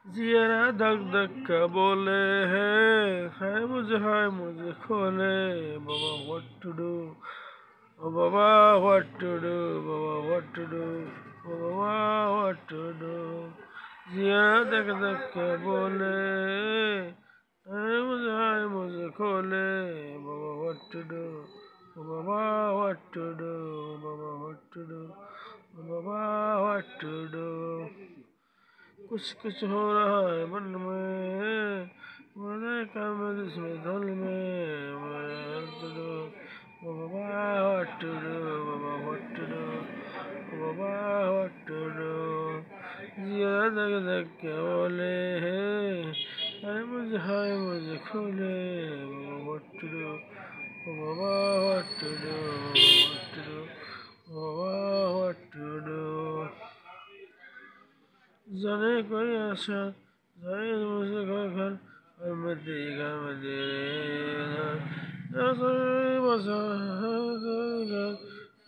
जियरा धक धक का बोले है मुझे खोले बाबा what to do oh Baba what to do Baba what to do oh Baba what to do जियरा धक धक का बोले है मुझे खोले बाबा what to do oh Baba what to do Baba what to do oh Baba what to do कुछ कुछ हो रहा है मन में मुझे कम जिसमें धुल में बाबा what to do Baba what to do Baba what to do जिया धक धक के बोले मुझे खोले बाबा what to do Baba what to do what to do Baba what to do जाने कोई आशा जाने मुझे कोई घर और मैं तेरा मैं तेरे ऐसा बसा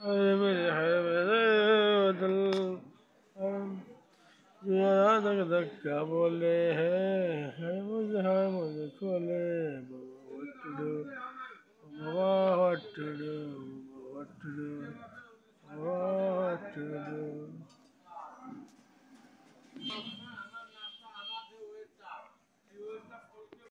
अरे मेरे है मेरे दिल याद धक धक क्या बोले है मुझे खोले बाबा what to do Baba what to do what to do